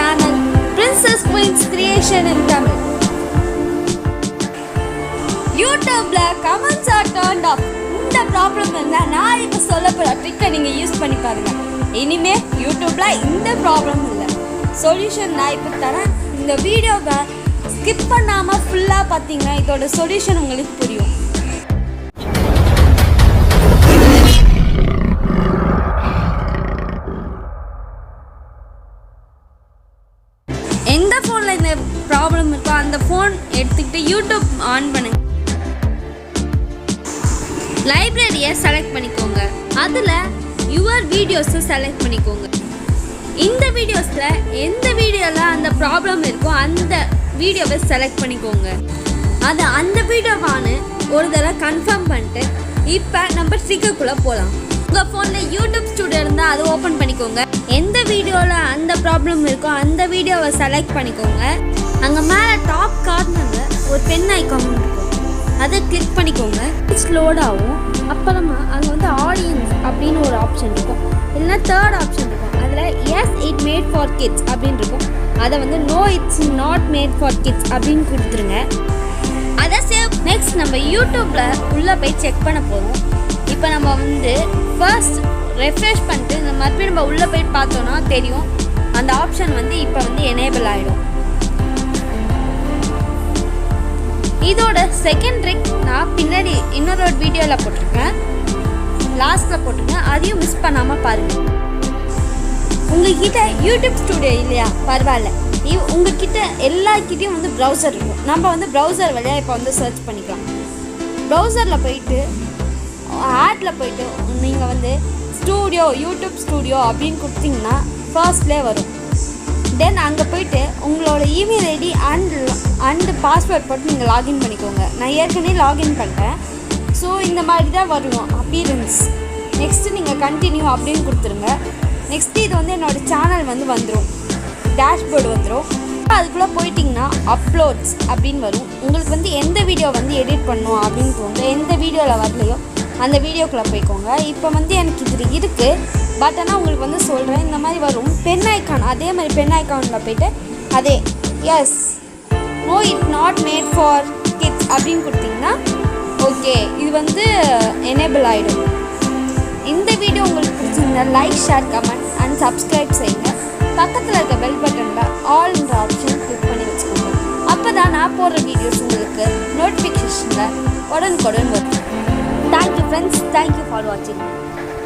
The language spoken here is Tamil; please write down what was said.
channel Princess Queen's Creation in Tamil. YouTubeல comments are turned off. இந்த ப்ராப்ளம் இருந்தா நான் இப்போ சொல்ல போற ட்ரிக்கை நீங்க யூஸ் பண்ணி பாருங்க. இனிமே YouTubeல இந்த ப்ராப்ளம் இல்லை. சொல்யூஷன் நான் இப்போ தரேன். இந்த வீடியோவை ஸ்கிப் பண்ணாம ஃபுல்லா பார்த்தீங்கன்னா இதோட சொல்யூஷன் உங்களுக்கு புரியும். எந்த ஃபோனில் இந்த ப்ராப்ளம் இருக்கோ அந்த ஃபோன் எடுத்துக்கிட்டு யூடியூப் ஆன் பண்ணுங்க. லைப்ரரியை செலக்ட் பண்ணிக்கோங்க. அதில் யுவர் வீடியோஸை செலக்ட் பண்ணிக்கோங்க. இந்த வீடியோஸில் எந்த வீடியோவில் அந்த ப்ராப்ளம் இருக்கோ அந்த வீடியோவை செலக்ட் பண்ணிக்கோங்க. அதை அந்த வீடியோவானு ஒரு தடவை கன்ஃபார்ம் பண்ணிட்டு இப்போ நம்ம ட்ரிக்குக்குள்ளே போகலாம். உங்கள் ஃபோனில் யூடியூப் ஸ்டுடியோ இருந்தால் அதை ஓப்பன் பண்ணிக்கோங்க. எந்த வீடியோவில் அந்த ப்ராப்ளம் இருக்கோ அந்த வீடியோவை செலக்ட் பண்ணிக்கோங்க. அங்கே மேலே டாப் கார்னரில் ஒரு பென் ஐக்கான் இருக்கும், அதை கிளிக் பண்ணிக்கோங்க. லோட் ஆகும். அப்புறமா அங்கே ஆடியன்ஸ் அப்படின்னு ஒரு ஆப்ஷன் இருக்கும், இல்லைன்னா தேர்ட் ஆப்ஷன் இருக்கும். அதில் yes it made for kids அப்படின்னு இருக்கும். அதை no it's not made for kids அப்படின்னு கொடுத்துருங்க. அதை சேவ். நெக்ஸ்ட் நம்ம யூடியூப்பில் உள்ளே போய் செக் பண்ண போகிறோம். இப்போ நம்ம ஃபர்ஸ்ட் ரெஃப்ரெஷ் பண்ணிட்டு மறுபடியும் நம்ம உள்ளே போய் பார்த்தோன்னா தெரியும் அந்த ஆப்ஷன் இப்போ எனேபிள் ஆகிடும். இதோட செகண்ட் ட்ரிக் நான் பின்னாடி இன்னொரு வீடியோவில் போட்டிருக்கேன், லாஸ்ட்டில் போட்டிருக்கேன், அதையும் மிஸ் பண்ணாமல் பாருங்கள். உங்கள்கிட்ட யூடியூப் ஸ்டுடியோ இல்லையா, பரவாயில்ல, உங்கள்கிட்ட எல்லாருக்கிட்டையும் ப்ரௌசர் இருக்கும். நம்ம ப்ரௌசர் வழியாக இப்போ சர்ச் பண்ணிக்கலாம். ப்ரௌசரில் போயிட்டு ஆடில் போயிட்டு நீங்கள் ஸ்டூடியோ யூடியூப் ஸ்டூடியோ அப்படின்னு கொடுத்தீங்கன்னா ஃபர்ஸ்ட்லேயே வரும். தென் அங்கே போயிட்டு உங்களோட இமெயில் ஐடி அண்டு பாஸ்வேர்ட் போட்டு நீங்கள் லாகின் பண்ணிக்கோங்க. நான் ஏற்கனவே லாகின் பண்ணிட்டேன். ஸோ இந்த மாதிரி தான் வரும் அப்பீரன்ஸ். நெக்ஸ்ட்டு நீங்கள் கண்டினியூ அப்படின்னு கொடுத்துருங்க. நெக்ஸ்ட்டு இது என்னோடய சேனல் வந்துடும், டேஷ்போர்டு வந்துடும். அதுக்குள்ளே போயிட்டிங்கன்னா அப்லோட்ஸ் அப்படின்னு வரும். உங்களுக்கு எந்த வீடியோ எடிட் பண்ணணும் அப்படின்னு தோணுது, எந்த வீடியோவில் வரலையோ அந்த வீடியோக்குள்ளே போய்க்கோங்க. இப்போ எனக்கு இது இருக்குது, பட் ஆனால் உங்களுக்கு சொல்கிறேன். இந்த மாதிரி வரும் பென் ஐக்கான். அதே மாதிரி பென் ஐக்கானில் போய்ட்டு அதே yes no it not made for kids அப்படின்னு கொடுத்தீங்கன்னா ஓகே, இது எனேபிள் ஆகிடும். இந்த வீடியோ உங்களுக்கு பிடிச்சிருந்தா like, share, comment and subscribe செய்யுங்க. பக்கத்தில் இருக்க பெல் பட்டனில் ஆல்ன்ற ஆப்ஷன் கிளிக் பண்ணி வச்சுக்கோங்க. அப்போ தான் நான் போடுற வீடியோஸ் உங்களுக்கு நோட்டிஃபிகேஷனில் உடனுக்குடன் வரும். Thank you friends, thank you for watching.